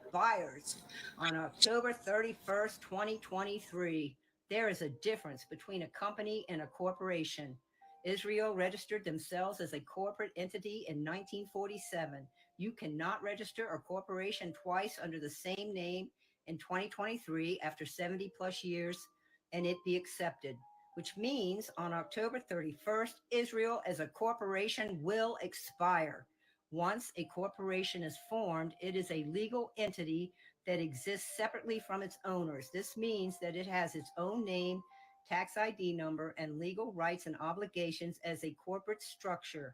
expires on October 31st, 2023. There is a difference between a company and a corporation. Israel registered themselves as a corporate entity in 1947. You cannot register a corporation twice under the same name in 2023 after 70 plus years and it be accepted, which means on October 31st, Israel as a corporation will expire. Once a corporation is formed, it is a legal entity that exists separately from its owners. This means that it has its own name, tax ID number, and legal rights and obligations as a corporate structure.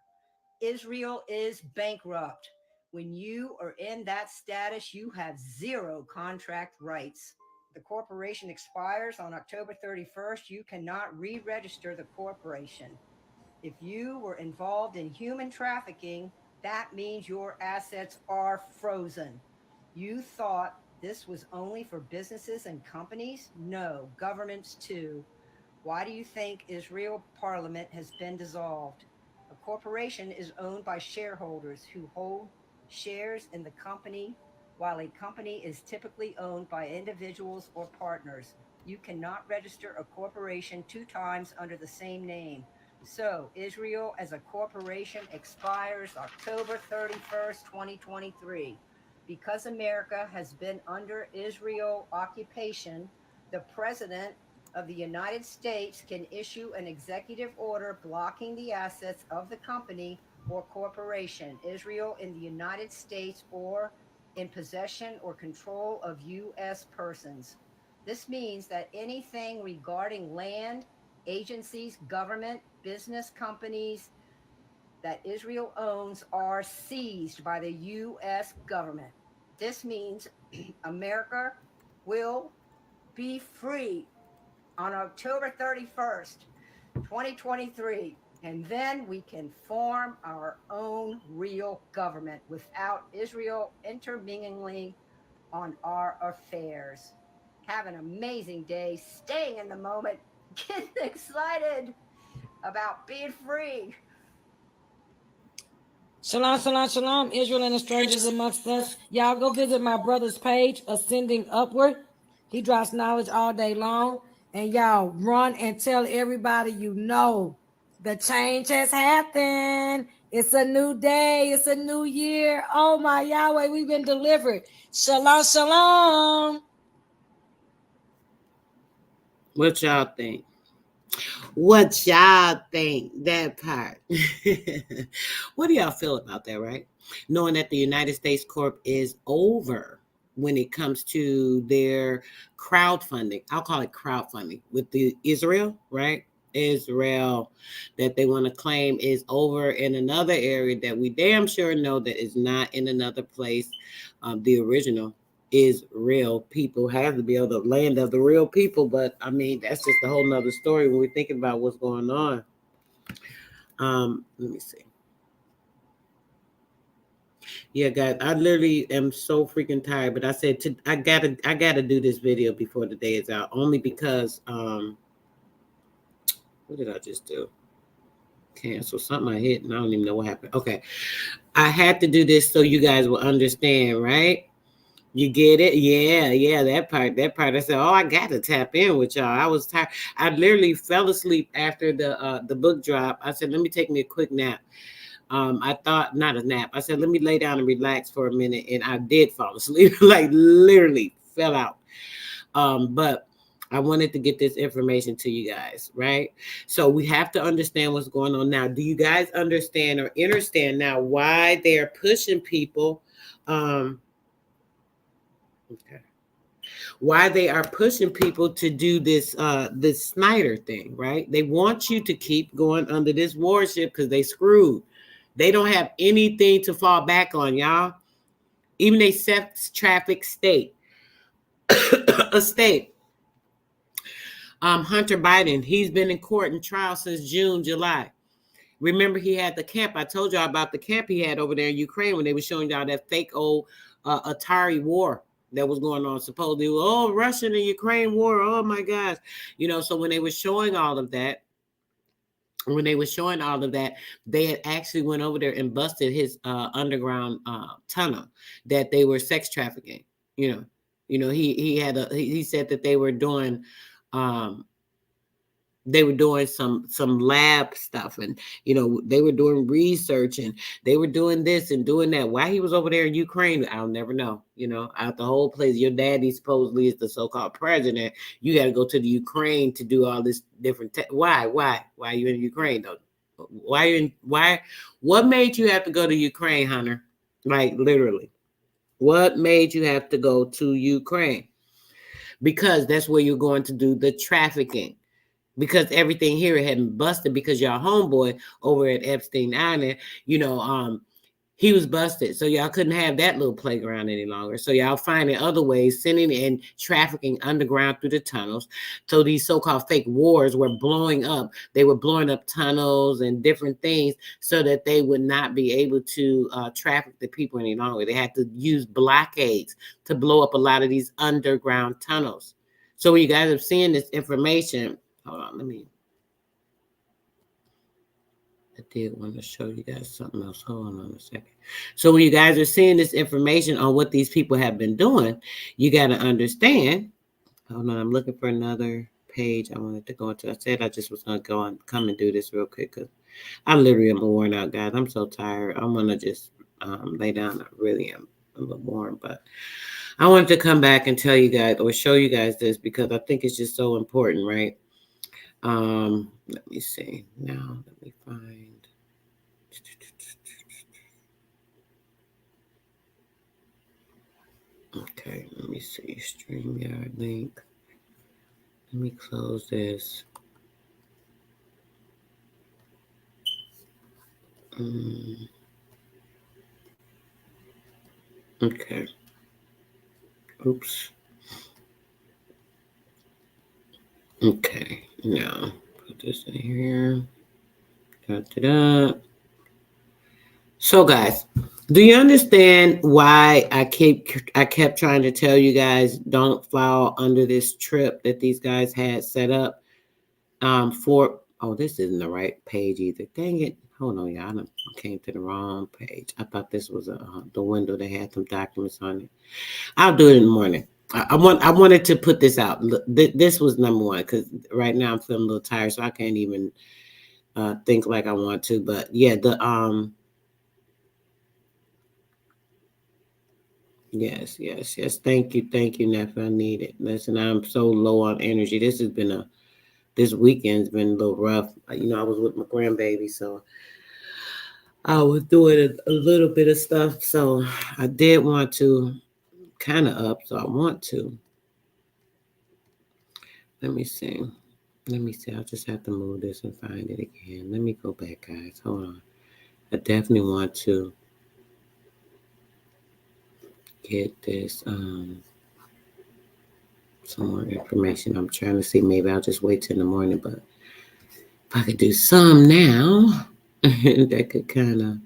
Israel is bankrupt. When you are in that status, you have zero contract rights. The corporation expires on October 31st. You cannot re register the corporation. If you were involved in human trafficking, that means your assets are frozen. You thought this was only for businesses and companies? No, governments too. Why do you think Israel parliament has been dissolved? A corporation is owned by shareholders who hold shares in the company, while a company is typically owned by individuals or partners. You cannot register a corporation two times under the same name. So, Israel as a corporation expires October 31st, 2023. Because America has been under Israel occupation, the president of the United States can issue an executive order blocking the assets of the company or corporation, Israel in the United States, or in possession or control of U.S. persons. This means that anything regarding land, agencies, government, business companies that Israel owns are seized by the U.S. government. This means America will be free on October 31st, 2023. And then we can form our own real government without Israel intermingling on our affairs. Have an amazing day, staying in the moment, getting excited about being free. Shalom, shalom, shalom, Israel and the strangers amongst us. Y'all go visit my brother's page, Ascending Upward. He drops knowledge all day long. And y'all run and tell everybody you know the change has happened. It's a new day. It's a new year. Oh my Yahweh, we've been delivered. Shalom, shalom. What y'all think? What y'all think? That part. What do y'all feel about that, right? Knowing that the United States Corp is over when it comes to their crowdfunding. I'll call it crowdfunding with the Israel, right? Israel that they want to claim is over in another area that we damn sure know that is not in another place. The original is real people have to be able to land of the real people, but I mean that's just a whole nother story when we're thinking about what's going on. Let me see. Yeah, guys, I literally am so freaking tired, but I said I gotta do this video before the day is out, only because what did I just do? Cancel something I hit and I don't even know what happened. Okay, I had to do this so you guys will understand, right? You get it? Yeah, that part. I said, oh, I got to tap in with y'all. I was tired. I literally fell asleep after the book drop. I said, let me take me a quick nap. I thought, not a nap. I said, let me lay down and relax for a minute. And I did fall asleep, like literally fell out. But I wanted to get this information to you guys, right? So we have to understand what's going on now. Do you guys understand or understand now why they're pushing people? Okay. Why they are pushing people to do this Snyder thing, right? They want you to keep going under this warship because they screwed. They don't have anything to fall back on, y'all. Even a sex traffic state, a state. Hunter Biden, he's been in court and trial since June, July. Remember, he had the camp. I told y'all about the camp he had over there in Ukraine when they were showing y'all that fake old Atari war that was going on. Supposedly, oh, Russian and Ukraine war. Oh my gosh. So when they were showing all of that, they had actually went over there and busted his underground tunnel that they were sex trafficking. He said that they were doing some lab stuff, and they were doing research, and they were doing this and doing that. Why he was over there in Ukraine, I'll never know. Out the whole place, your daddy supposedly is the so-called president. You got to go to the Ukraine to do all this different. Why are you in Ukraine though? What made you have to go to Ukraine, Hunter? Like literally, what made you have to go to Ukraine? Because that's where you're going to do the trafficking. Because everything here had been busted because y'all homeboy over at Epstein Island, he was busted. So y'all couldn't have that little playground any longer. So y'all finding other ways, sending and trafficking underground through the tunnels. So these so-called fake wars were blowing up. They were blowing up tunnels and different things so that they would not be able to traffic the people any longer. They had to use blockades to blow up a lot of these underground tunnels. So when you guys are seeing this information, hold on, I did want to show you guys something else. Hold on a second. So when you guys are seeing this information on what these people have been doing, you got to understand. Hold on, I'm looking for another page I wanted to go into. I said I just was going to come and do this real quick because I literally am worn out, guys. I'm so tired. I'm going to just lay down. I really am a little warm, but I wanted to come back and tell you guys or show you guys this because I think it's just so important, right? Let me see. Now, let me find. Okay, let me see. StreamYard link. Let me close this. Okay. Oops. Okay, now put this in here. Da-da-da. So, guys, do you understand why I kept trying to tell you guys don't fall under this trip that these guys had set up? This isn't the right page either. Dang it! Hold on, y'all. I came to the wrong page. I thought this was the window that had some documents on it. I'll do it in the morning. I wanted to put this out. This was number one because right now I'm feeling a little tired, so I can't even think like I want to. But yeah, yes. Thank you, Neff. I need it. Listen, I'm so low on energy. This weekend's been a little rough. I was with my grandbaby, so I was doing a little bit of stuff. So I did want to kind of up, so I want to. Let me see. I'll just have to move this and find it again. Let me go back, guys. Hold on. I definitely want to get this some more information. I'm trying to see. Maybe I'll just wait till the morning, but if I could do some now, that could kind of,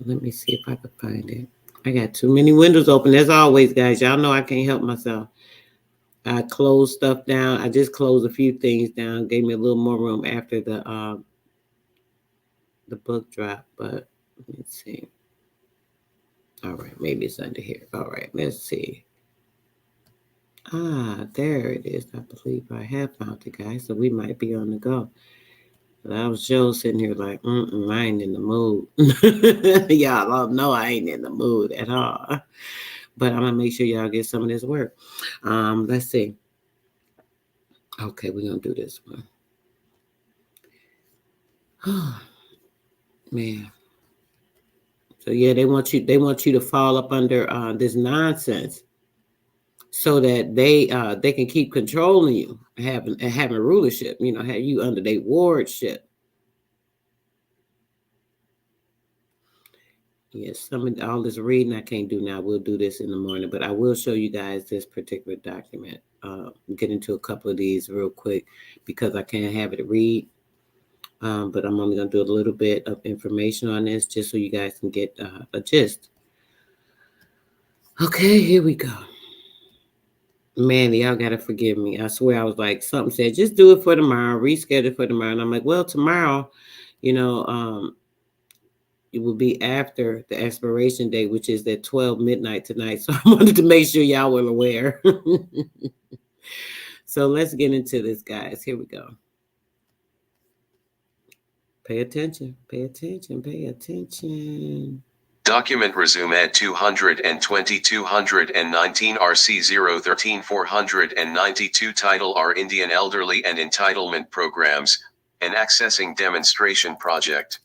let me see if I could find it. I got too many windows open. As always, guys, y'all know I can't help myself. I closed stuff down. I just closed a few things down. Gave me a little more room after the book drop. But let's see. All right, maybe it's under here. All right, let's see. There it is. I believe I have found it, guys. So we might be on the go. But I was just sitting here like, I ain't in the mood. Y'all all know I ain't in the mood at all. But I'm going to make sure y'all get some of this work. Let's see. Okay, we're going to do this one. Man. So yeah, they want you to fall up under this nonsense so that they can keep controlling you, having rulership, have you under their wardship. Yes, all this reading I can't do now. We'll do this in the morning, but I will show you guys this particular document. Get into a couple of these real quick because I can't have it read. But I'm only going to do a little bit of information on this just so you guys can get a gist. Okay, here we go. Man, y'all got to forgive me. I swear I was like, something said, just do it for tomorrow, reschedule for tomorrow. And I'm like, well, tomorrow, it will be after the expiration date, which is at 12 midnight tonight. So I wanted to make sure y'all were aware. So let's get into this, guys. Here we go. Pay attention, pay attention, pay attention. Document resume at 220-219 RC 013 492 Title R Indian Elderly and Entitlement Programs, an Accessing Demonstration Project.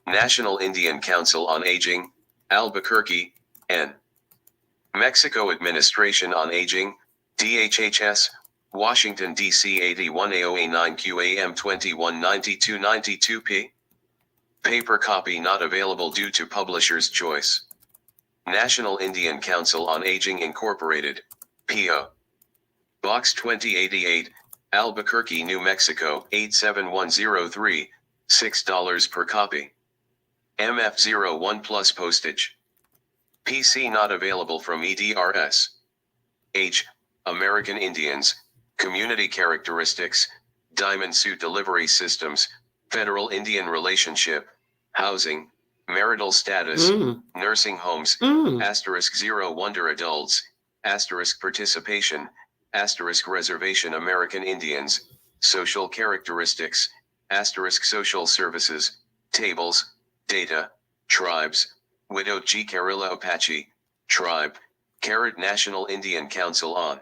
National Indian Council on Aging, Albuquerque, N. Mexico Administration on Aging, DHHS, Washington, D.C. 81A0A9 QAM 219292P. Paper copy not available due to publisher's choice. National Indian Council on Aging Incorporated, P.O. Box 2088, Albuquerque, New Mexico 87103, $6 per copy. MF01 plus postage. PC not available from EDRS. H. American Indians, Community Characteristics, Diamond Suit Delivery Systems, Federal Indian Relationship, Housing, Marital Status, Nursing Homes, *0 Wonder Adults, *Participation, *Reservation American Indians, Social Characteristics, *Social Services, Tables, Data, Tribes, Widowed Jicarilla Apache, Tribe, National Indian Council on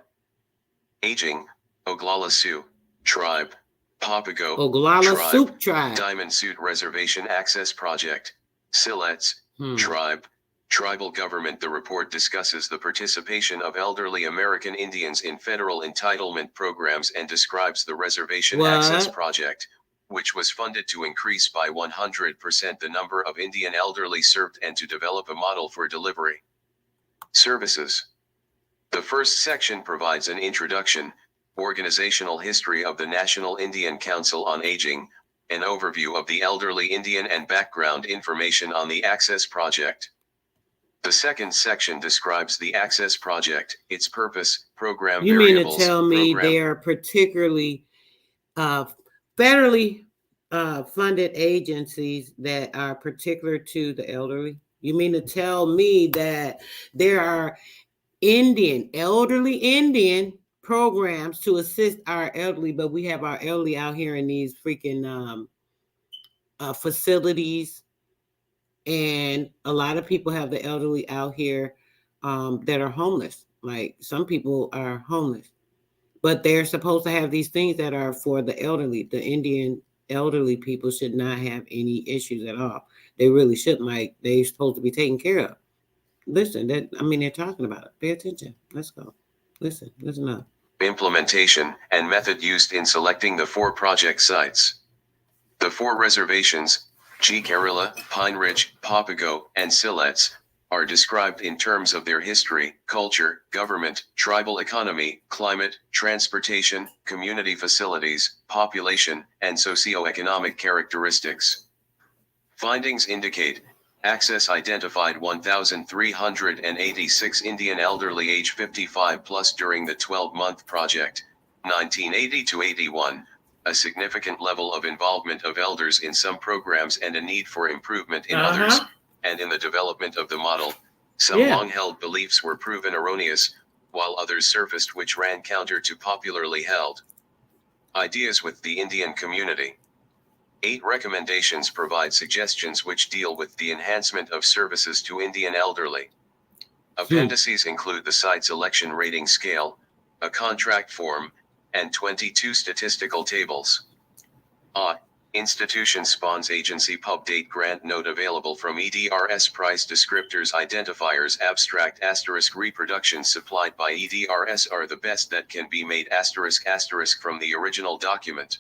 Aging, Oglala Sioux, Tribe, Papago, Oglala Tribe, Soup Tribe. Diamond Suit Reservation Access Project, Siletz, Tribe, Tribal Government. The report discusses the participation of elderly American Indians in federal entitlement programs and describes the Reservation Access Project, which was funded to increase by 100% the number of Indian elderly served and to develop a model for delivery. Services. The first section provides an introduction, organizational history of the National Indian Council on Aging, an overview of the elderly Indian and background information on the Access Project. The second section describes the Access Project, its purpose, program You variables. You mean to tell me they are particularly federally funded agencies that are particular to the elderly? You mean to tell me that there are elderly Indian programs to assist our elderly, but we have our elderly out here in these freaking facilities, and a lot of people have the elderly out here that are homeless. Like some people are homeless, but they're supposed to have these things that are for the elderly. The Indian elderly people should not have any issues at all. They really shouldn't. Like they're supposed to be taken care of. Listen, they're talking about it. Pay attention. Let's go. Listen up. Implementation and method used in selecting the 4 project sites. The 4 reservations, Jicarilla, Pine Ridge, Papago, and Siletz, are described in terms of their history, culture, government, tribal economy, climate, transportation, community facilities, population, and socioeconomic characteristics. Findings indicate, Access identified 1,386 Indian elderly age 55 plus during the 12-month project, 1980 to 81, a significant level of involvement of elders in some programs and a need for improvement in others, and in the development of the model, some long-held beliefs were proven erroneous, while others surfaced which ran counter to popularly held ideas with the Indian community. 8 recommendations provide suggestions which deal with the enhancement of services to Indian elderly. Appendices include the site selection rating scale, a contract form, and 22 statistical tables. Institution spawns agency pub date grant note available from EDRS price descriptors identifiers abstract * reproductions supplied by EDRS are the best that can be made ** from the original document.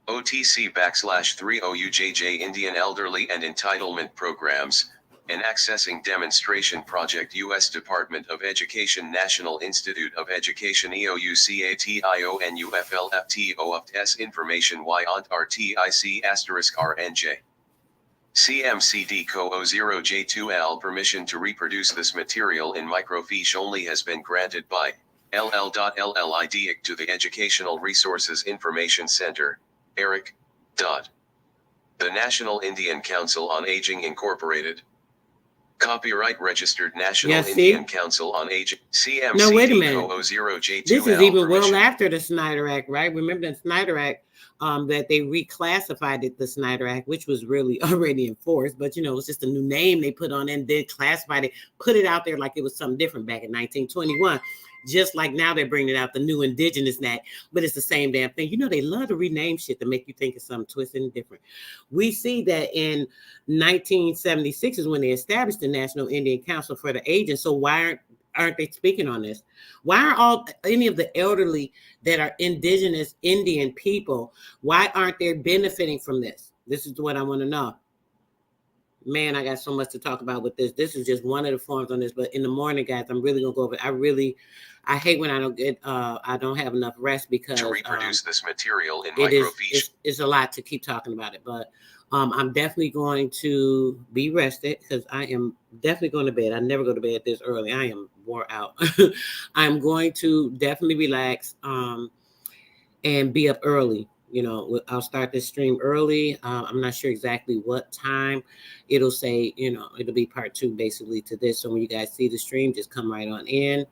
OTC /30 UJJ Indian Elderly and Entitlement Programs, an Accessing Demonstration Project U.S. Department of Education National Institute of Education EOUCATIO NUFLFTOFS Information YONT RTIC *RNJ. CMCD CO 0J2L permission to reproduce this material in microfiche only has been granted by LL.LLIDIC to the Educational Resources Information Center, Eric. The National Indian Council on Aging Incorporated. Copyright registered National Yeah, see? Indian Council on Aging, CMCD No, wait a minute. 000J2L. This is even well permission. after the Snyder Act, right? Remember the Snyder Act, that they reclassified it, the Snyder Act, which was really already enforced, but you know, it's just a new name they put on it and then classified it, put it out there like it was something different back in 1921. Just like now they're bringing out the new Indigenous Act, but it's the same damn thing. You know, they love to rename shit to make you think it's something twisted and different. We see that in 1976 is when they established the National Indian Council for the Aged. So why aren't they speaking on this? Why aren't any of the elderly that are indigenous Indian people, why aren't they benefiting from this? This is what I want to know. Man, I got so much to talk about with this. This is just one of the forms on this, but in the morning, guys, I'm really gonna go over it. I hate when I don't have enough rest because to reproduce this material in microfiche. It's a lot to keep talking about it, but I'm definitely going to be rested because I am definitely going to bed. I never go to bed this early. I am wore out. I'm going to definitely relax and be up early. You know, I'll start this stream early. I'm not sure exactly what time. It'll say, you know, it'll be part 2 basically to this. So when you guys see the stream, just come right on in.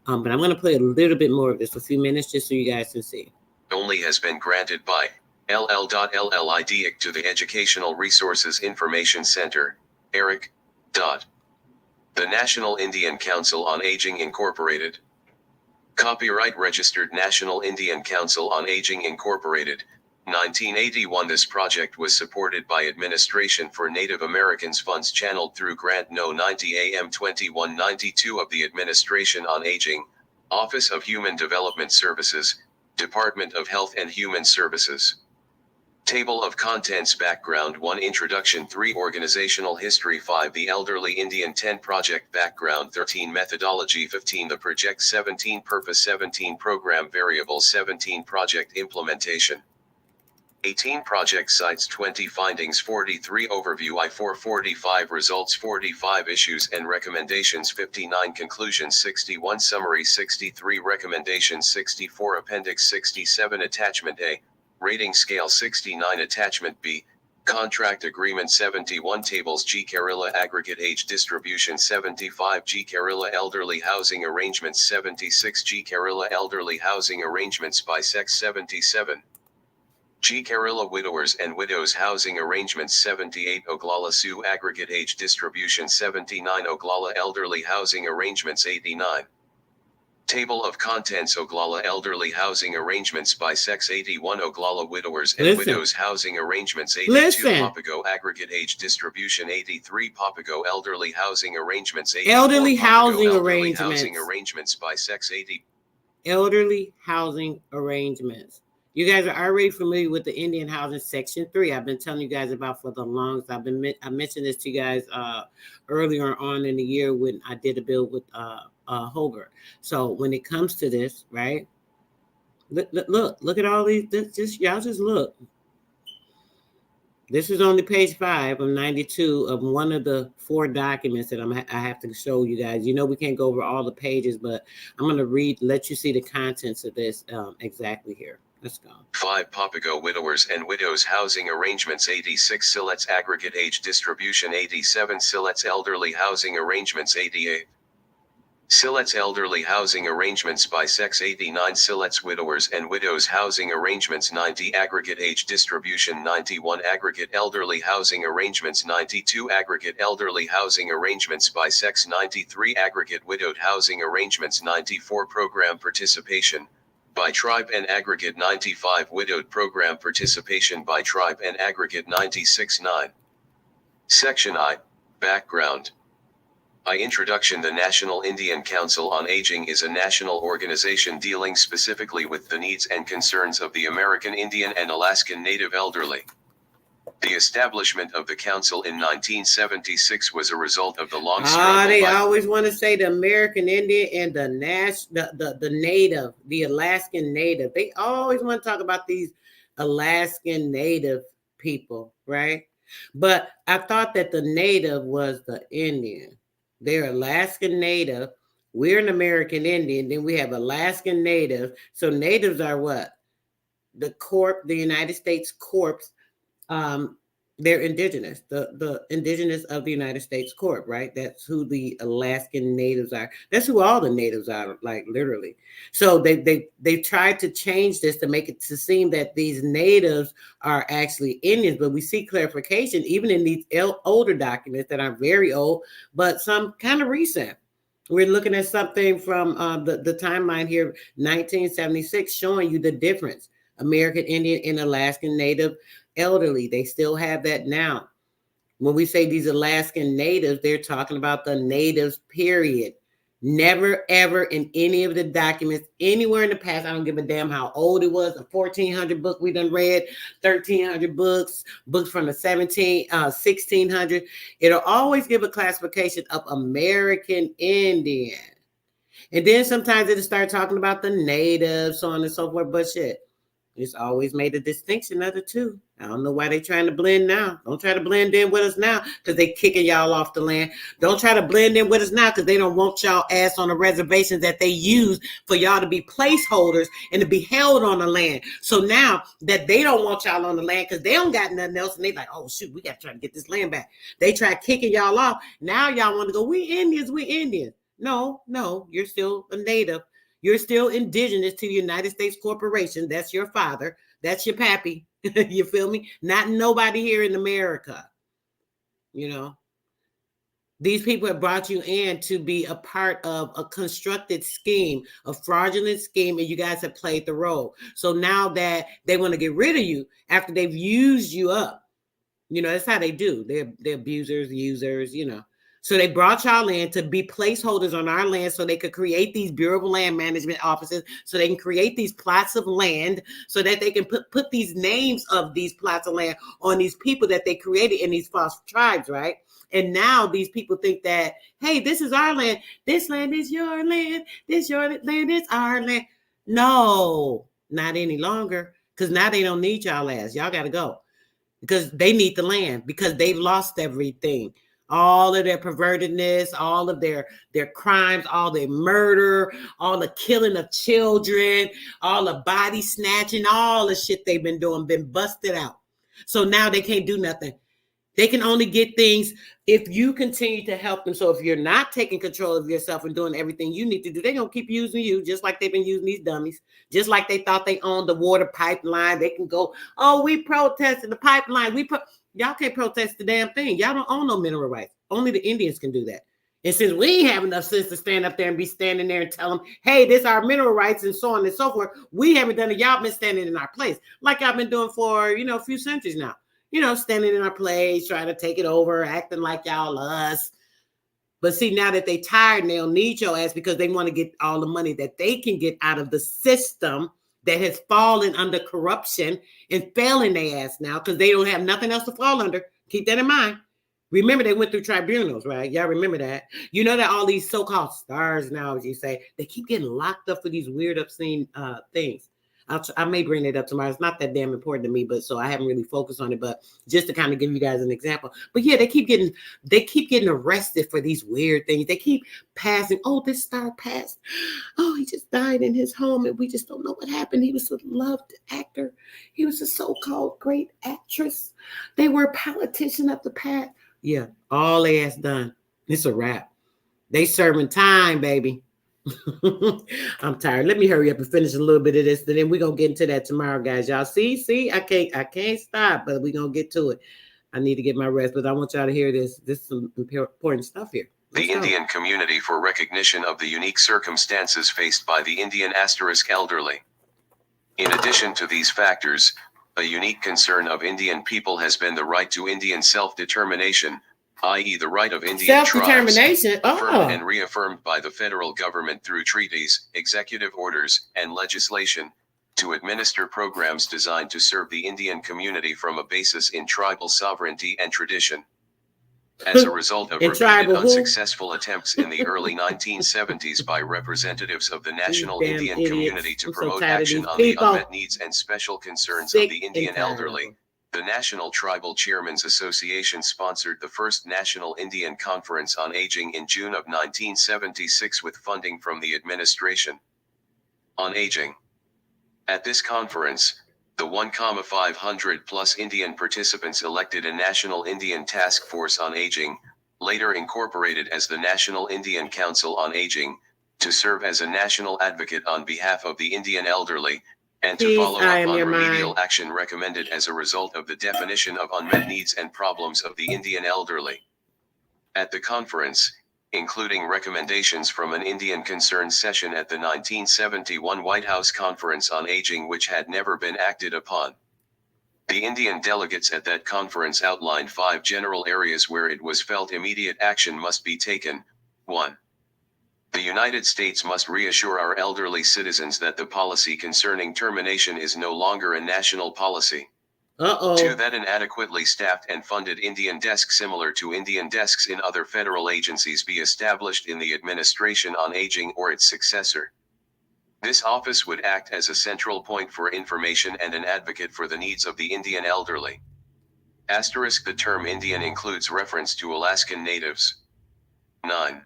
But I'm going to play a little bit more of this, a few minutes, just so you guys can see. Only has been granted by LL.LLID to the Educational Resources Information Center, Eric. The National Indian Council on Aging Incorporated. Copyright registered National Indian Council on Aging Incorporated, 1981. This project was supported by Administration for Native Americans funds channeled through Grant No. 90 AM 2192 of the Administration on Aging, Office of Human Development Services, Department of Health and Human Services. Table of Contents. Background 1. Introduction. 3. Organizational history. 5. The Elderly Indian. 10. Project background. 13. Methodology. 15. The project. 17. Purpose. 17. Program variables. 17. Project implementation. 18. Project sites. 20. Findings. 43. Overview. I4. 45. Results. 45. Issues and recommendations. 59. Conclusions. 61. Summary. 63. Recommendations. 64. Appendix. 67. Attachment A. Rating scale. 69. Attachment B. Contract agreement. 71. Tables. G. Carilla aggregate age distribution. 75. G. Carilla elderly housing arrangements. 76. G. Carilla elderly housing arrangements by sex. 77. G. Carilla widowers and widows housing arrangements. 78. Oglala Sioux aggregate age distribution. 79. Oglala elderly housing arrangements. 89. Table of Contents. Oglala elderly housing arrangements by sex. 81. Oglala widowers and widows housing arrangements. 82. Papago aggregate age distribution. 83. Papago elderly housing arrangements. 84. Elderly housing housing arrangements by sex. 80. Elderly housing arrangements. You guys are already familiar with the Indian housing section 3. I've been telling you guys about for the longest. I mentioned this to you guys earlier on in the year when I did a bill with Holger. So when it comes to this, right? Look at all these. Y'all just look. This is only page 5 of 92 of one of the 4 documents that I have to show you guys. You know, we can't go over all the pages, but I'm going to let you see the contents of this exactly here. Let's go. 5. Papago widowers and widows housing arrangements. 86. Siletz aggregate age distribution. 87. Siletz elderly housing arrangements. 88. Siletz elderly housing arrangements by sex. 89. Siletz widowers and widows housing arrangements. 90. Aggregate age distribution. 91. Aggregate elderly housing arrangements. 92. Aggregate elderly housing arrangements by sex. 93. Aggregate widowed housing arrangements. 94. Program participation by tribe and aggregate. 95. Widowed program participation by tribe and aggregate. 96. 9. Section I. Background. Introduction. The National Indian Council on Aging is a national organization dealing specifically with the needs and concerns of the American Indian and Alaskan Native elderly. The establishment of the council in 1976 was a result of the long struggle. They always want to say the American Indian and the Native, the Alaskan Native. They always want to talk about these Alaskan Native people, right? But I thought that the Native was the Indian. They're Alaskan Native. We're an American Indian. Then we have Alaskan Native. So natives are what? The United States corpse They're indigenous, the indigenous of the United States Corp, right? That's who the Alaskan natives are. That's who all the natives are, like literally. So they tried to change this to make it to seem that these natives are actually Indians, but we see clarification even in these older documents that are very old, but some kind of recent. We're looking at something from the timeline here, 1976, showing you the difference. American Indian and Alaskan Native elderly. They still have that now. When we say these Alaskan natives, they're talking about the natives, period. Never, ever in any of the documents, anywhere in the past, I don't give a damn how old it was, a 1400 book we done read, 1300 books, books from the 1600. It'll always give a classification of American Indian. And then sometimes it'll start talking about the natives, so on and so forth, but shit. It's always made a distinction of the two. I don't know why they're trying to blend now. Don't try to blend in with us now because they kicking y'all off the land. Don't try to blend in with us now because they don't want y'all ass on the reservations that they use for y'all to be placeholders and to be held on the land. So now that they don't want y'all on the land because they don't got nothing else and they like, oh shoot, we got to try to get this land back. They try kicking y'all off. Now y'all want to go, we Indians, we Indians. No, you're still a native. You're still indigenous to the United States Corporation. That's your father. That's your pappy. You feel me? Not nobody here in America. You know, these people have brought you in to be a part of a constructed scheme, a fraudulent scheme, and you guys have played the role. So now that they want to get rid of you after they've used you up, you know, that's how they do. They're abusers, users, you know. So they brought y'all in to be placeholders on our land so they could create these Bureau of Land Management offices, so they can create these plots of land, so that they can put these names of these plots of land on these people that they created in these false tribes, right? And now these people think that, hey, this is our land. This land is your land. This your land is our land. No, not any longer, because now they don't need y'all ass. Y'all got to go. Because they need the land, because they've lost everything. All of their pervertedness, all of their crimes, all their murder, all the killing of children, all the body snatching, all the shit they've been doing, been busted out. So now they can't do nothing. They can only get things if you continue to help them. So if you're not taking control of yourself and doing everything you need to do, they're going to keep using you just like they've been using these dummies. Just like they thought they owned the water pipeline. They can go, oh, we protested the pipeline. Y'all can't protest the damn thing. Y'all don't own no mineral rights. Only the Indians can do that. And since we ain't have enough sense to stand up there and be standing there and tell them, hey, this is our mineral rights and so on and so forth, we haven't done it. Y'all been standing in our place like y'all been doing for, a few centuries now. Standing in our place, trying to take it over, acting like y'all us. But see, now that they tired and they don't need your ass because they want to get all the money that they can get out of the system that has fallen under corruption and failing their ass now because they don't have nothing else to fall under. Keep that in mind. Remember, they went through tribunals, right? Y'all remember that. You know that all these so-called stars now, as you say, they keep getting locked up for these weird, obscene things. I may bring it up tomorrow. It's not that damn important to me, but so I haven't really focused on it. But just to kind of give you guys an example. But yeah, they keep getting arrested for these weird things. They keep passing. Oh, this star passed. Oh, he just died in his home, and we just don't know what happened. He was a loved actor. He was a so-called great actress. They were a politician of the past. Yeah, all they ass done. It's a wrap. They serving time, baby. I'm tired. Let me hurry up and finish a little bit of this, and then we're gonna get into that tomorrow, guys. Y'all see, I can't stop, but we're gonna get to it. I need to get my rest, but I want y'all to hear this. This is some important stuff here. The Indian community for recognition of the unique circumstances faced by the Indian * elderly. In addition to these factors, a unique concern of Indian people has been the right to Indian self-determination, i.e. the right of Indian tribes, affirmed and reaffirmed by the federal government through treaties, executive orders, and legislation, to administer programs designed to serve the Indian community from a basis in tribal sovereignty and tradition. As a result of repeated unsuccessful attempts in the early 1970s by representatives of the national Indian community to promote action on the unmet needs and special concerns of the Indian elderly, the National Tribal Chairmen's Association sponsored the first National Indian Conference on Aging in June of 1976 with funding from the Administration on Aging. At this conference, The 1,500 plus Indian participants elected a National Indian Task Force on Aging, later incorporated as the National Indian Council on Aging, to serve as a national advocate on behalf of the Indian elderly, and to Peace, follow I up am on your remedial mind. action recommended as a result of the definition of unmet needs and problems of the Indian elderly. At the conference, including recommendations from an Indian Concern session at the 1971 White House Conference on Aging which had never been acted upon. The Indian delegates at that conference outlined 5 general areas where it was felt immediate action must be taken. 1. The United States must reassure our elderly citizens that the policy concerning termination is no longer a national policy. 2. That an adequately staffed and funded Indian desk similar to Indian desks in other federal agencies be established in the Administration on Aging or its successor. This office would act as a central point for information and an advocate for the needs of the Indian elderly. Asterisk the term Indian includes reference to Alaskan natives. 9.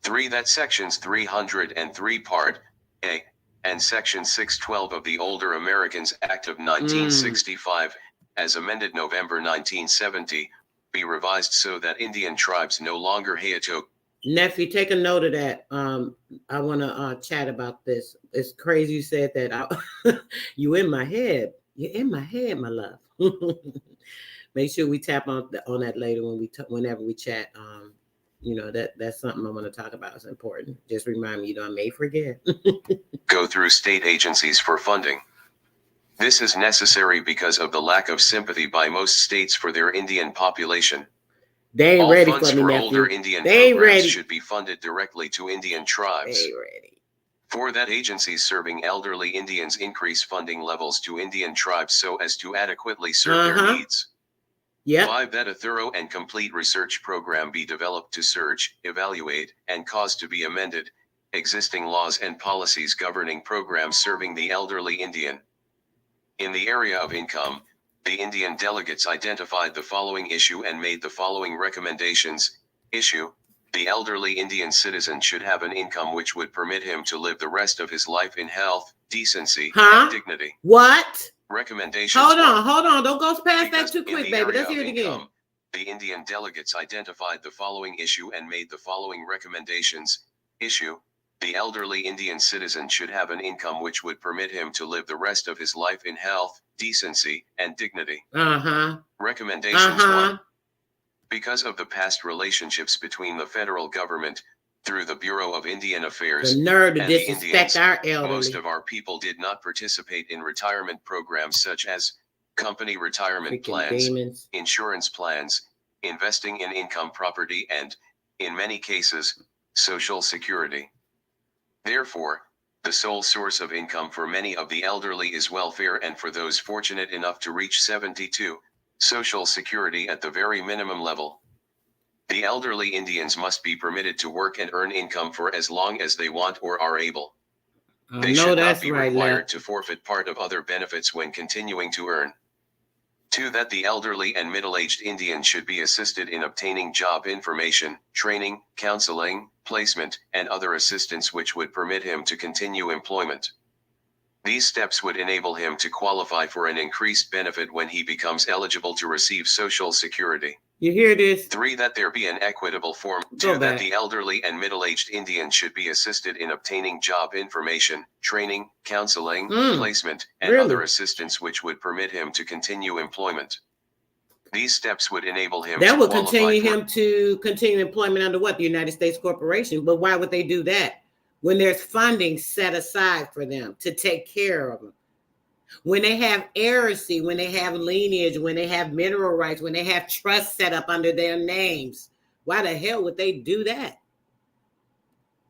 3. That sections 303 Part A and Section 612 of the Older Americans Act of 1965, as amended November 1970, be revised so that Indian tribes no longer Hayato. Nephew, take a note of that. I want to chat about this. It's crazy you said that. You in my head. You're in my head, my love. Make sure we tap on that later when whenever we chat. That's something I want to talk about. It's important. Just remind me, I may forget. Go through state agencies for funding. This is necessary because of the lack of sympathy by most states for their Indian population. They ain't All ready funds for me, for nephew. older Indian They ain't programs ready. should be funded directly to Indian tribes. They ain't ready. 4. That agencies serving elderly Indians increase funding levels to Indian tribes so as to adequately serve their needs. Yep. 5. That a thorough and complete research program be developed to search, evaluate, and cause to be amended existing laws and policies governing programs serving the elderly Indian. In the area of income, the Indian delegates identified the following issue and made the following recommendations. Issue: the elderly Indian citizen should have an income which would permit him to live the rest of his life in health, decency, and dignity. What? Recommendations. Hold on. Don't go past that too In quick, the baby. area Let's hear of it again. income, the Indian delegates identified the following issue and made the following recommendations. Issue: the elderly Indian citizen should have an income which would permit him to live the rest of his life in health, decency, and dignity. Recommendations. 1. Because of the past relationships between the federal government, through the Bureau of Indian Affairs, The nerve to and the disrespect Indians, our elderly. most of our people did not participate in retirement programs such as company retirement Freaking plans, demons. insurance plans, investing in income property, and, in many cases, Social Security. Therefore, the sole source of income for many of the elderly is welfare, and for those fortunate enough to reach 72, Social Security at the very minimum level. The elderly Indians must be permitted to work and earn income for as long as they want or are able. They should not be required to forfeit part of other benefits when continuing to earn. 2. That the elderly and middle-aged Indian should be assisted in obtaining job information, training, counseling, placement, and other assistance which would permit him to continue employment. These steps would enable him to qualify for an increased benefit when he becomes eligible to receive Social Security. You hear this? 3. That there be an equitable form. 2. That the elderly and middle-aged Indian should be assisted in obtaining job information, training, counseling, placement, and other assistance which would permit him to continue employment. These steps would enable him that to would qualify continue for him to continue employment under what? The United States Corporation. But why would they do that when there's funding set aside for them to take care of them? When they have heresy, when they have lineage, when they have mineral rights, when they have trust set up under their names, why the hell would they do that?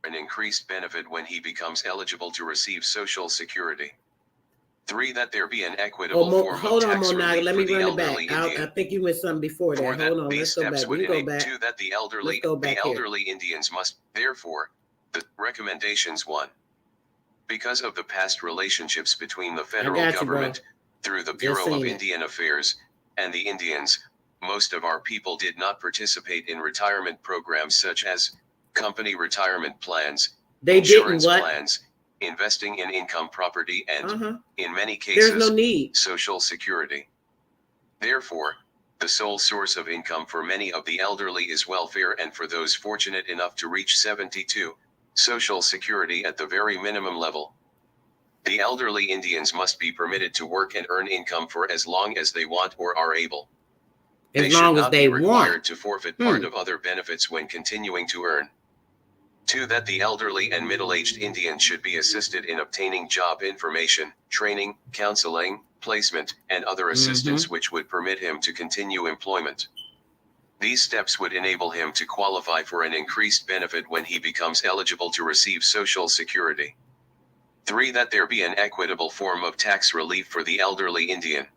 an increased benefit when he becomes eligible to receive Social Security. 3. That there be an equitable form of tax relief Let for me the run it back. elderly Indian. I think you went something before that. 4. Hold on, These let's go steps back. would We go enable. back. 2. That the elderly Indians must, therefore, the recommendations. 1. Because of the past relationships between the federal government, through the Bureau of Indian Affairs, and the Indians, most of our people did not participate in retirement programs such as company retirement plans, insurance plans, investing in income property, and, in many There's cases, no need. Social Security. Therefore, the sole source of income for many of the elderly is welfare, and for those fortunate enough to reach 72, Social Security at the very minimum level. The elderly Indians must be permitted to work and earn income for as long as they want or are able. They should not be required to forfeit part of other benefits when continuing to earn. 2. That the elderly and middle-aged Indians should be assisted in obtaining job information, training, counseling, placement, and other assistance which would permit him to continue employment. These steps would enable him to qualify for an increased benefit when he becomes eligible to receive Social Security. 3. That there be an equitable form of tax relief for the elderly Indian.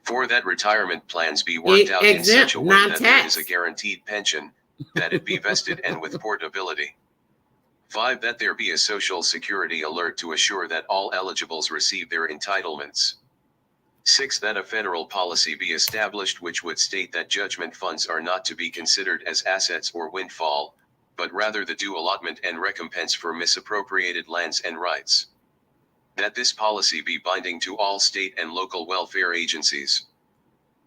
4. That retirement plans be worked out in such a way that there is a guaranteed pension, that it be vested and with portability. 5. That there be a Social Security alert to assure that all eligibles receive their entitlements. 6. That a federal policy be established which would state that judgment funds are not to be considered as assets or windfall, but rather the due allotment and recompense for misappropriated lands and rights. That this policy be binding to all state and local welfare agencies.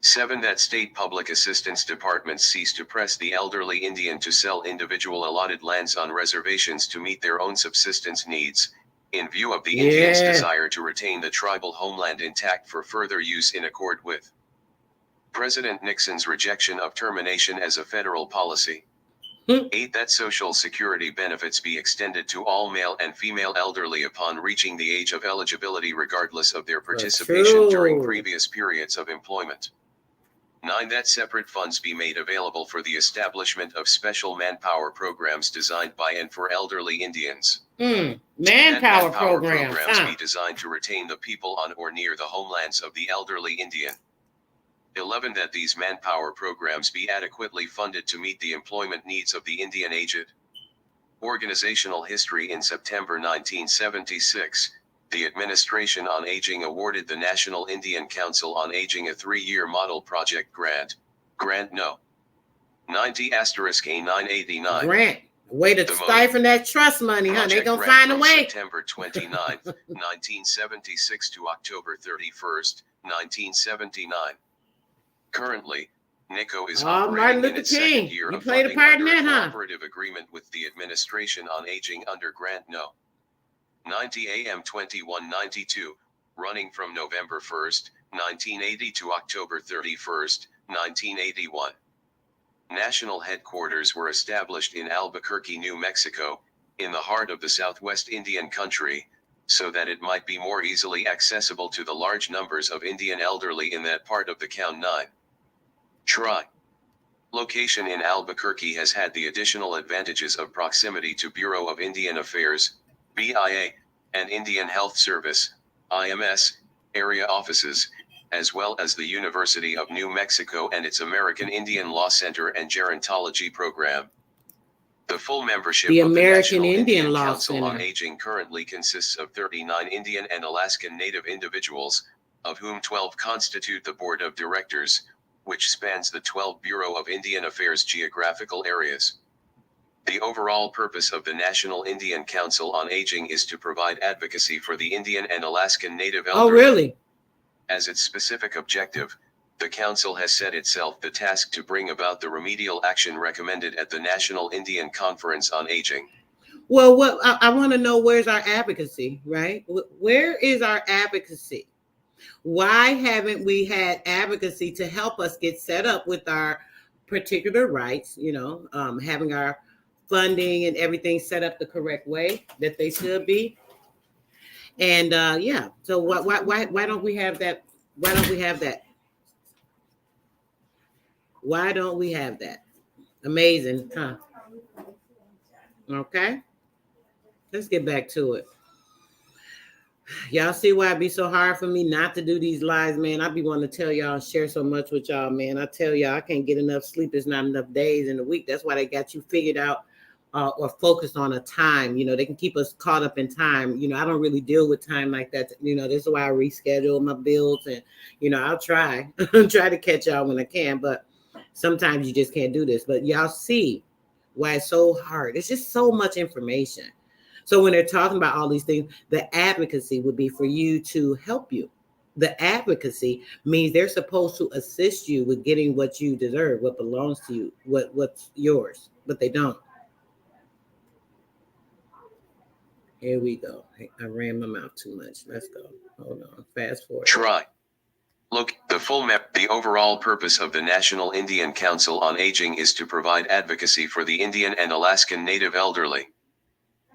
7. That state public assistance departments cease to press the elderly Indian to sell individual allotted lands on reservations to meet their own subsistence needs, in view of the Indians' desire to retain the tribal homeland intact for further use in accord with President Nixon's rejection of termination as a federal policy. 8. That Social Security benefits be extended to all male and female elderly upon reaching the age of eligibility regardless of their participation during previous periods of employment. 9. That separate funds be made available for the establishment of special manpower programs designed by and for elderly Indians. Manpower programs be designed to retain the people on or near the homelands of the elderly Indian. 11. That these manpower programs be adequately funded to meet the employment needs of the Indian aged. Organizational history. In September 1976, the Administration on Aging awarded the National Indian Council on Aging a 3-year model project grant, Grant No. 90*A989. Grant. Way to stifle that trust money, huh? They gonna find a way. September 29, 1976 to October 31st, 1979. Currently, NICO is operating in its second year of funding under a cooperative agreement with the Administration on Aging under Grant No. 90 AM 2192, running from November 1st, 1980 to October 31st, 1981. National headquarters were established in Albuquerque, New Mexico, in the heart of the Southwest Indian country, so that it might be more easily accessible to the large numbers of Indian elderly in that part of the Count 9. Location in Albuquerque has had the additional advantages of proximity to Bureau of Indian Affairs, BIA, and Indian Health Service, IMS, area offices, as well as the University of New Mexico and its American Indian Law Center and Gerontology program. The full membership of the National Indian Council on Aging currently consists of 39 Indian and Alaskan Native individuals, of whom 12 constitute the Board of Directors, which spans the 12 Bureau of Indian Affairs geographical areas. The overall purpose of the National Indian Council on Aging is to provide advocacy for the Indian and Alaskan Native elderly. Oh, really? As its specific objective, the Council has set itself the task to bring about the remedial action recommended at the National Indian Conference on Aging. Well, I want to know, where's our advocacy, right? Where is our advocacy? Why haven't we had advocacy to help us get set up with our particular rights, having our funding and everything set up the correct way that they should be? And so why don't we have that? Why don't we have that? Why don't we have that? Amazing, huh? Okay, let's get back to it. Y'all see why it be so hard for me not to do these lives, man? I be wanting to tell y'all and share so much with y'all, man. I tell y'all I can't get enough sleep. There's not enough days in the week. That's why they got you figured out or focused on a time. They can keep us caught up in time. I don't really deal with time like that. This is why I reschedule my builds, and I'll try to catch y'all when I can, but sometimes you just can't do this. But y'all see why it's so hard. It's just so much information. So when they're talking about all these things, the advocacy would be for you to help you. The advocacy means they're supposed to assist you with getting what you deserve, what belongs to you, what's yours, but they don't. Here we go. I ran my mouth too much. Let's go. Hold on. Fast forward. Try. Look, the full map. The overall purpose of the National Indian Council on Aging is to provide advocacy for the Indian and Alaskan Native elderly.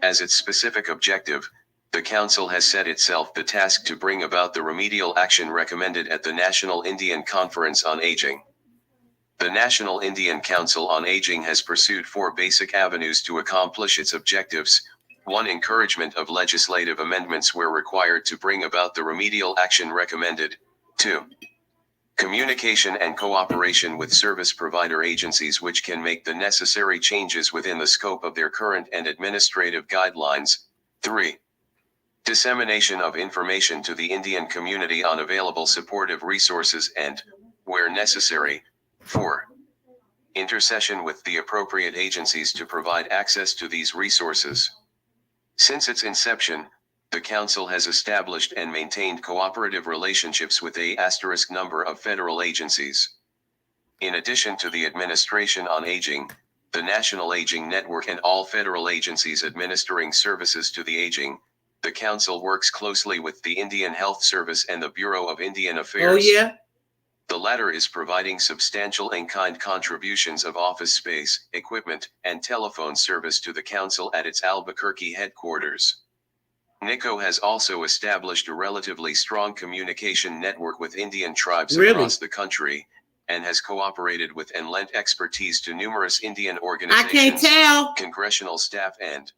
As its specific objective, the Council has set itself the task to bring about the remedial action recommended at the National Indian Conference on Aging. The National Indian Council on Aging has pursued 4 basic avenues to accomplish its objectives. 1. Encouragement of legislative amendments where required to bring about the remedial action recommended. 2. Communication and cooperation with service provider agencies which can make the necessary changes within the scope of their current and administrative guidelines. 3. Dissemination of information to the Indian community on available supportive resources and, where necessary, 4. Intercession with the appropriate agencies to provide access to these resources. Since its inception, the Council has established and maintained cooperative relationships with a number of federal agencies. In addition to the Administration on Aging, the National Aging Network and all federal agencies administering services to the aging, the Council works closely with the Indian Health Service and the Bureau of Indian Affairs. Oh, yeah? The latter is providing substantial in-kind contributions of office space, equipment, and telephone service to the Council at its Albuquerque headquarters. NICO has also established a relatively strong communication network with Indian tribes across the country, and has cooperated with and lent expertise to numerous Indian organizations, I can't tell. congressional staff and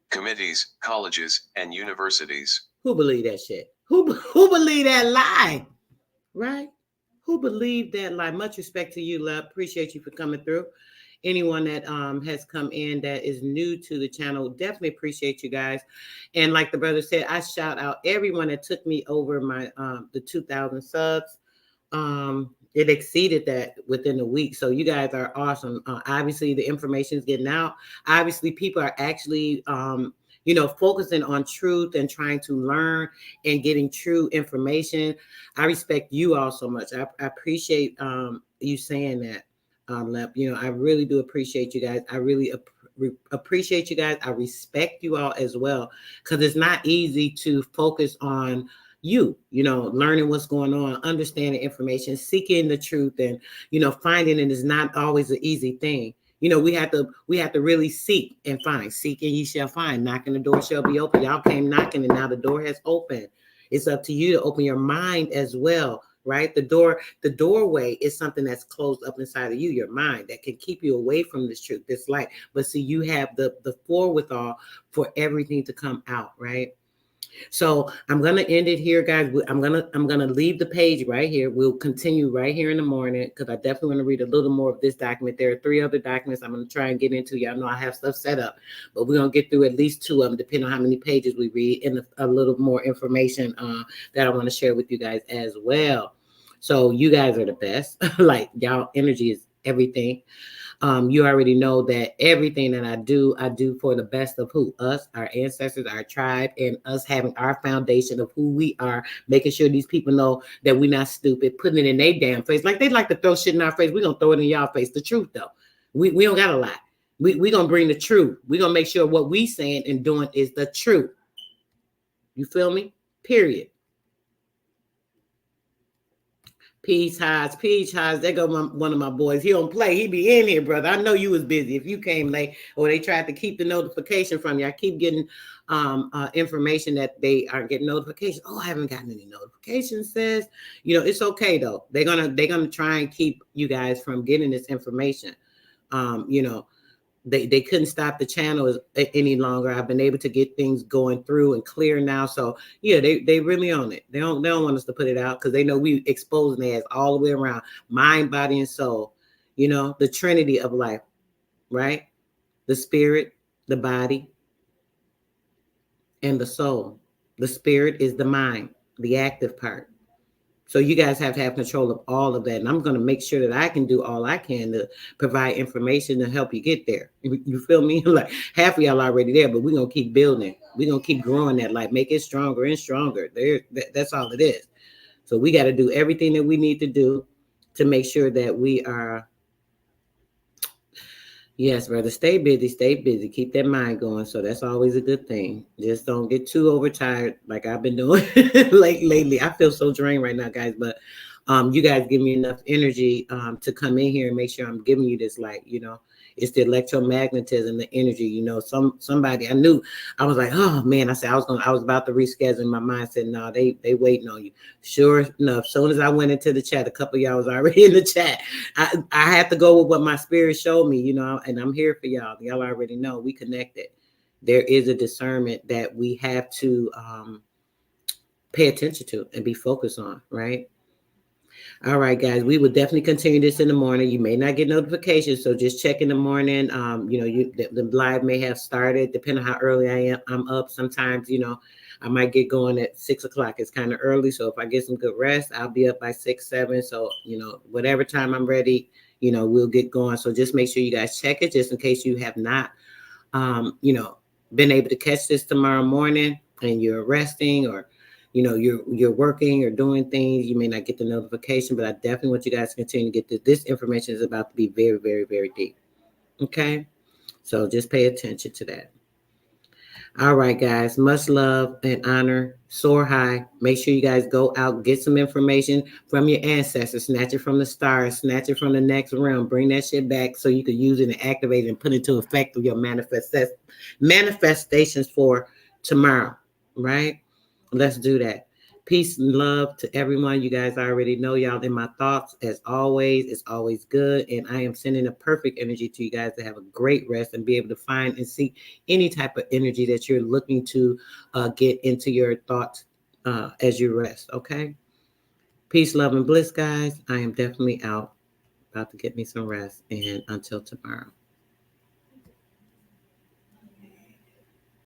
committees, colleges, and universities. Who believe that shit? Who believe that lie? Right? Who believed that lie? Much respect to you, love. Appreciate you for coming through. Anyone that has come in that is new to the channel, definitely appreciate you guys. And like the brother said, I shout out everyone that took me over my the 2,000 subs. It exceeded that within a week. So you guys are awesome. Obviously, the information is getting out. Obviously, people are actually focusing on truth and trying to learn and getting true information. I respect you all so much. I appreciate you saying that. Lep, I really do appreciate you guys. I really appreciate you guys. I respect you all as well, because it's not easy to focus on learning what's going on, understanding information, seeking the truth, and finding it is not always an easy thing. We have to really seek and find. Seek and ye shall find. Knocking, the door shall be open. Y'all came knocking and now the door has opened. It's up to you to open your mind as well. Right? The doorway is something that's closed up inside of you, your mind, that can keep you away from this truth, this light. But see, you have the forewithal for everything to come out, right? So I'm gonna end it here, guys. I'm gonna leave the page right here. We'll continue right here in the morning, because I definitely want to read a little more of this document. There are 3 other documents I'm gonna try and get into. Y'all know I have stuff set up, but we're gonna get through at least 2 of them, depending on how many pages we read, and a little more information that I want to share with you guys as well. So you guys are the best. Like, y'all energy is everything. You already know that everything that I do for the best of who? Us, our ancestors, our tribe, and us having our foundation of who we are, making sure these people know that we're not stupid, putting it in their damn face. Like, they like to throw shit in our face. We're going to throw it in y'all face. The truth, though. We don't got a lie. We're going to bring the truth. We're going to make sure what we saying and doing is the truth. You feel me? Period. Peach Highs. There go one of my boys. He don't play. He be in here, brother. I know you was busy if you came late, or they tried to keep the notification from you. I keep getting information that they aren't getting notifications. Oh, I haven't gotten any notifications, sis. It's okay though. They're gonna try and keep you guys from getting this information. They couldn't stop the channel any longer. I've been able to get things going through and clear now. So yeah, they really on it. They don't want us to put it out, because they know we exposing their ass all the way around, mind, body, and soul. The trinity of life, right? The spirit, the body, and the soul. The spirit is the mind, the active part. So you guys have to have control of all of that. And I'm going to make sure that I can do all I can to provide information to help you get there. You feel me? Like half of y'all already there, but we're going to keep building. We're going to keep growing that, like make it stronger and stronger. That's all it is. So we got to do everything that we need to do to make sure that we are. Yes, brother. Stay busy. Stay busy. Keep that mind going. So that's always a good thing. Just don't get too overtired like I've been doing like lately. I feel so drained right now, guys. But you guys give me enough energy to come in here and make sure I'm giving you this light. You know, it's the electromagnetism, the energy. You know, somebody I knew. I was like, oh man. I said I was about to reschedule. My mind said, no, they waiting on you. Sure enough, as soon as I went into the chat, a couple of y'all was already in the chat. I have to go with what my spirit showed me, you know, and I'm here for y'all. Y'all already know we connected. There is a discernment that we have to pay attention to and be focused on, right? All right, guys, we will definitely continue this in the morning. You may not get notifications, so just check in the morning. You know, the live may have started, depending on how early I am. I'm up sometimes, you know, I might get going at 6 o'clock. It's kind of early, so if I get some good rest, I'll be up by 6, 7. So, you know, whatever time I'm ready, you know, we'll get going. So just make sure you guys check it, just in case you have not, you know, been able to catch this tomorrow morning and you're resting or you know, you're working or doing things, you may not get the notification, but I definitely want you guys to continue to get this. This information is about to be very, very, very deep. Okay. So just pay attention to that. All right, guys, much love and honor. Soar high. Make sure you guys go out, get some information from your ancestors, snatch it from the stars, snatch it from the next realm, bring that shit back so you can use it and activate it and put it into effect of your manifestations for tomorrow, right? Let's do that. Peace and love to everyone. You guys already know y'all in my thoughts. As always, it's always good. And I am sending a perfect energy to you guys to have a great rest and be able to find and see any type of energy that you're looking to get into your thoughts as you rest. Okay. Peace, love, and bliss, guys. I am definitely out. About to get me some rest. And until tomorrow.